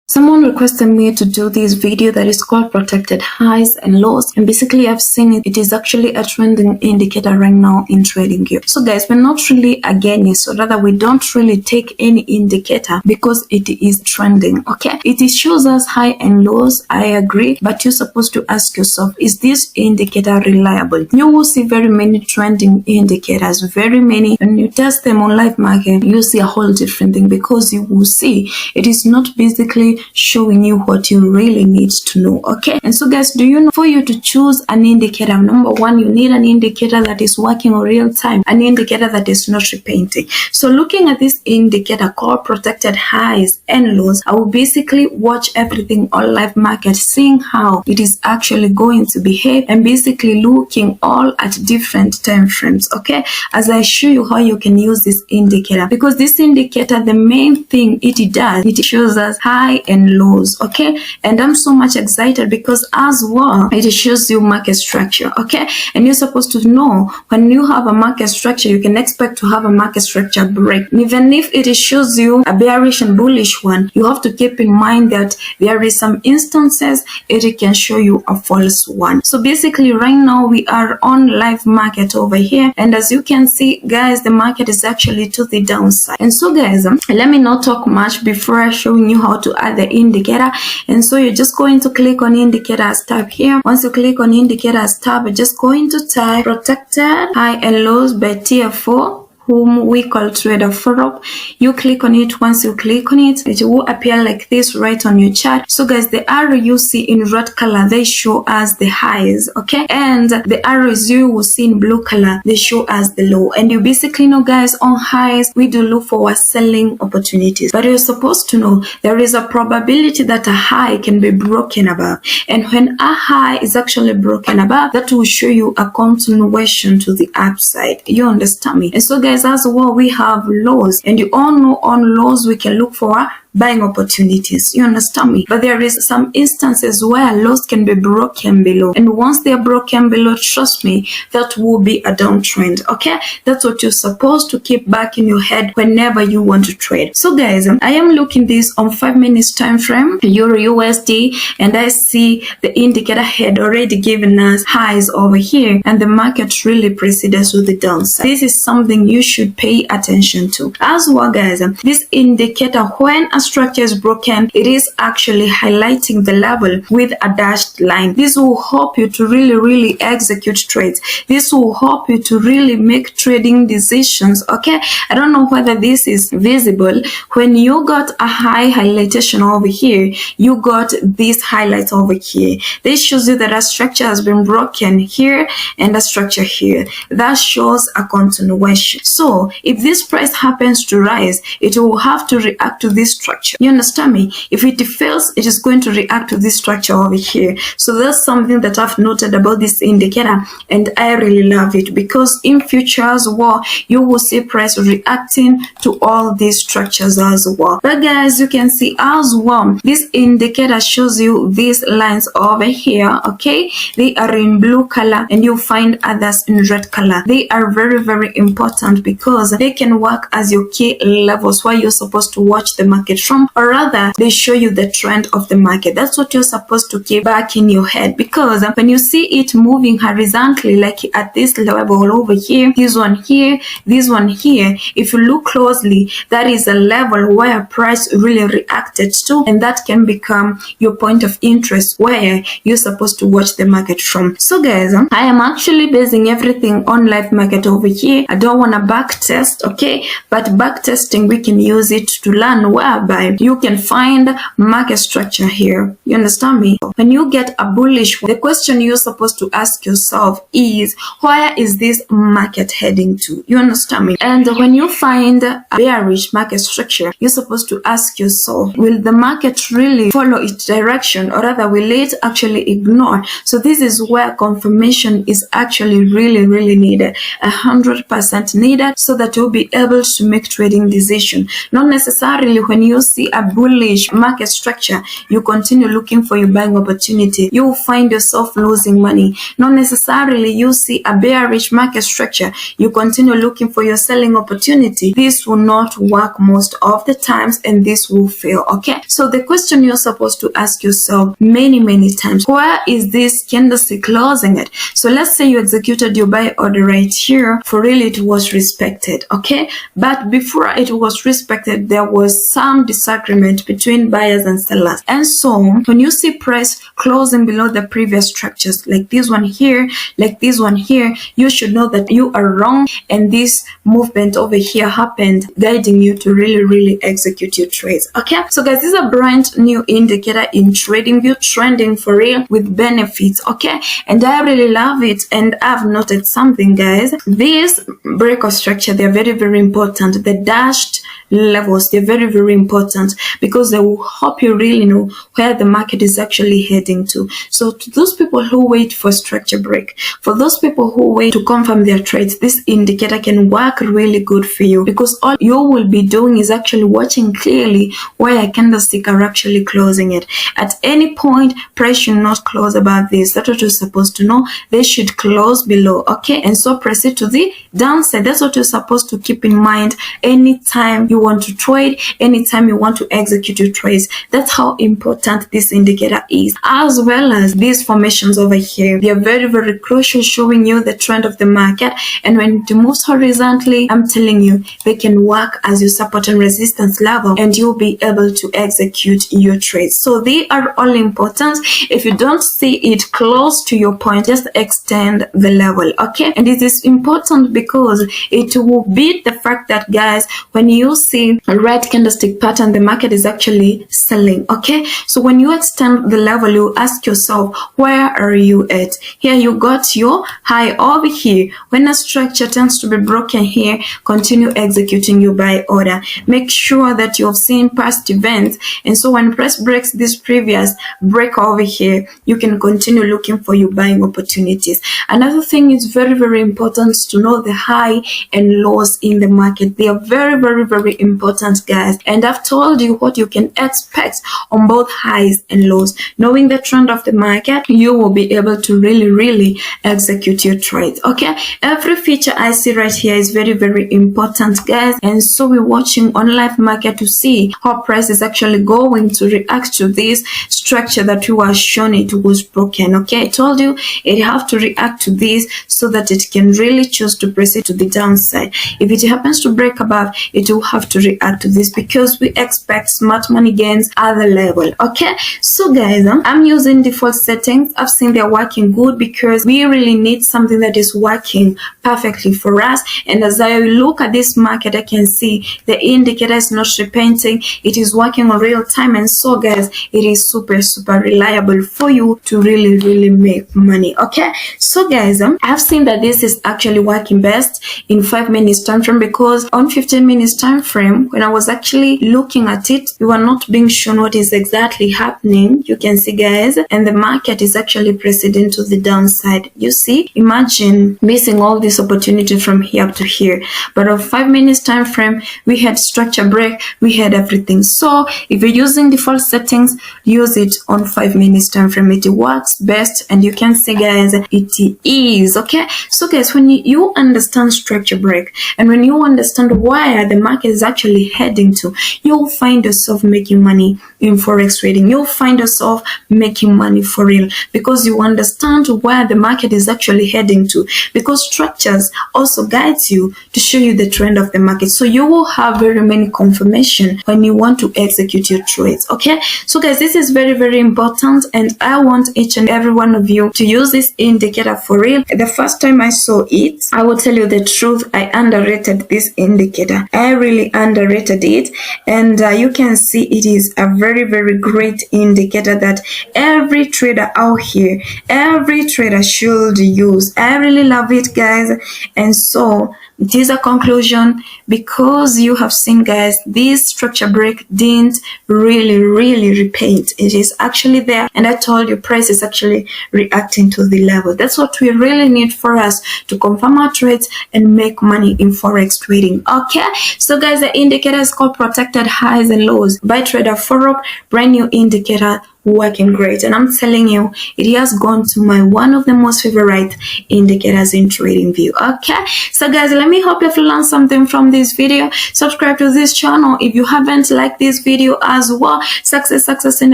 Someone requested me to do this video that is called protected highs and lows, and basically I've seen it. It is actually a trending indicator right now in Tradingview. So guys, we're not really against, or rather we don't really take any indicator because it is trending. Okay, it shows us high and lows, I agree, but you're supposed to ask yourself, is this indicator reliable? You will see very many trending indicators, very many. When you test them on live market, you see a whole different thing, because you will see it is not basically showing you what you really need to know. Okay, and so guys, do you know, for you to choose an indicator, number one, you need an indicator that is working in real time, an indicator that is not repainting. So looking at this indicator called protected highs and lows, I will basically watch everything on live market, seeing how it is actually going to behave, and basically looking all at different time frames. Okay, as I show you how you can use this indicator, because this indicator, the main thing it does, it shows us high and lows. Okay, and I'm so much excited because as well it shows you market structure. Okay, and you're supposed to know when you have a market structure, you can expect to have a market structure break. Even if it shows you a bearish and bullish one, you have to keep in mind that there is some instances it can show you a false one. So basically right now we are on live market over here, and as you can see guys, the market is actually to the downside. And so guys, let me not talk much before showing you how to add the indicator. And so you're just going to click on indicators tab here. Once you click on indicators tab, you're just going to type protected high and lows by tier 4, whom we call Trading Forex. You click on it. Once you click on it, it will appear like this right on your chart. So guys, the arrow you see in red color, they show us the highs. Okay, and the arrows you will see in blue color, they show us the low. And you basically know guys, on highs we do look for selling opportunities, but you're supposed to know there is a probability that a high can be broken above, and when a high is actually broken above, that will show you a continuation to the upside. You understand me? And so guys, as well we have lows, and you all know on lows we can look for buying opportunities. You understand me? But there is some instances where lows can be broken below, and once they are broken below, trust me, that will be a downtrend. Okay, that's what you're supposed to keep back in your head whenever you want to trade. So guys, I am looking this on 5 minutes time frame, Euro USD, and I see the indicator had already given us highs over here, and the market really proceeds with the downside. This is something you should pay attention to as well guys. This indicator, when a structure is broken, it is actually highlighting the level with a dashed line. This will help you to really execute trades. This will help you to really make trading decisions. Okay, I don't know whether this is visible. When you got a high highlightation over here, you got this highlight over here. This shows you that a structure has been broken here and a structure here. That shows a continuation. So if this price happens to rise, it will have to react to this structure. You understand me? If it fails, it is going to react to this structure over here. So that's something that I've noted about this indicator, and I really love it, because in future as well you will see price reacting to all these structures as well. But guys, you can see as well this indicator shows you these lines over here. Okay, they are in blue color, and you'll find others in red color. They are very important because they can work as your key levels where you're supposed to watch the market from, or rather they show you the trend of the market. That's what you're supposed to keep back in your head, because when you see it moving horizontally like at this level over here, this one here, this one here, if you look closely, that is a level where price really reacted to, and that can become your point of interest where you're supposed to watch the market from. So guys, I am actually basing everything on live market over here. I don't want to back test, okay, but back testing we can use it to learn whereby you can find market structure here. You understand me? When you get a bullish one, the question you're supposed to ask yourself is, where is this market heading to? You understand me? And when you find a bearish market structure, you're supposed to ask yourself, will the market really follow its direction, or rather will it actually ignore? So this is where confirmation is actually really needed, 100% needed, so that you'll be able to make trading decision. Not necessarily when you you see a bullish market structure, you continue looking for your buying opportunity, you will find yourself losing money. Not necessarily you see a bearish market structure, you continue looking for your selling opportunity. This will not work most of the times, and this will fail. Okay, so the question you're supposed to ask yourself many times, where is this candlestick closing it? So let's say you executed your buy order right here. For real, it was respected. Okay, but before it was respected, there was some disagreement between buyers and sellers, and so when you see price closing below the previous structures, like this one here, like this one here, you should know that you are wrong, and this movement over here happened, guiding you to really execute your trades. Okay, so guys, this is a brand new indicator in Tradingview, trending for real with benefits. Okay, and I really love it, and I've noted something, guys. This breakout structure, they're very important. The dashed levels, they're very important, because they will help you really know where the market is actually heading to. So to those people who wait for structure break, for those people who wait to confirm their trades, this indicator can work really good for you, because all you will be doing is actually watching clearly where a candlestick are actually closing it. At any point, price should not close above this. That's what you're supposed to know. They should close below. Okay, and so proceed to the downside. That's what you're supposed to keep in mind anytime you want to trade, anytime you want to execute your trades. That's how important this indicator is, as well as these formations over here. They are very crucial, showing you the trend of the market, and when it moves horizontally, I'm telling you, they can work as your support and resistance level, and you'll be able to execute your trades. So they are all important. If you don't see it close to your point, just extend the level. Okay, and it is important because it will beat the fact that, guys, when you see a red candlestick pattern, the market is actually selling. Okay, so when you extend the level, you ask yourself, where are you at? Here you got your high over here. When a structure tends to be broken here, continue executing your buy order. Make sure that you have seen past events, and so when price breaks this previous break over here, you can continue looking for your buying opportunities. Another thing is very important to know the high and lows in the market. They are very important, guys, and I've told you what you can expect on both highs and lows. Knowing the trend of the market, you will be able to really execute your trades. Okay, every feature I see right here is very important, guys, and so we're watching on live market to see how price is actually going to react to this structure that you are shown it was broken. Okay, I told you it have to react to this so that it can really choose to proceed to the downside. If it happens to break above, it will have to react to this, because we expect smart money gains at the level. Okay, so guys, I'm using default settings. I've seen they're working good, because we really need something that is working perfectly for us. And as I look at this market, I can see the indicator is not repenting. It is working on real time, and so guys, it is super reliable for you to really make money. Okay, so guys, I've seen that this is actually working best in 5 minutes time frame, because on 15 minutes time frame, when I was actually looking at it, we were not being shown what is exactly happening. You can see, guys, and the market is actually proceeding to the downside. You see, imagine missing all this opportunity from here up to here, but on 5 minutes time frame, we had structure break, we had everything. So if you're using default settings, use it on 5 minutes time frame. It works best, and you can see, guys, it is. Okay, so guys, when you understand structure break, and when you understand where the market is actually heading to, you'll find yourself making money in forex trading. You'll find yourself making money for real, because you understand where the market is actually heading to, because structures also guides you to show you the trend of the market. So you will have very many confirmation when you want to execute your trades. Okay, so guys, this is very important, and I want each and every one of you to use this indicator for real. The first time I saw it, I will tell you the truth, I underrated this indicator. I really underrated it, and you can see it is a very great indicator that every trader out here, every trader should use. I really love it, guys, and so it is a conclusion, because you have seen, guys, this structure break didn't really repaint. It is actually there, and I told you price is actually reacting to the level. That's what we really need for us to confirm our trades and make money in forex trading. Okay, so guys, the indicator is called protected highs and lows by Trader Forex. Brand new indicator, working great, and I'm telling you, it has gone to my one of the most favorite indicators in Tradingview. Okay, so guys, let me hope you've learned something from this video. Subscribe to this channel if you haven't. Liked this video as well. Success in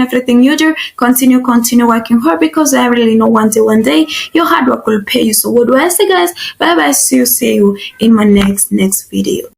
everything you do. Continue working hard, because I really know one day your hard work will pay you. So what do I say, guys? Bye bye. See you in my next video.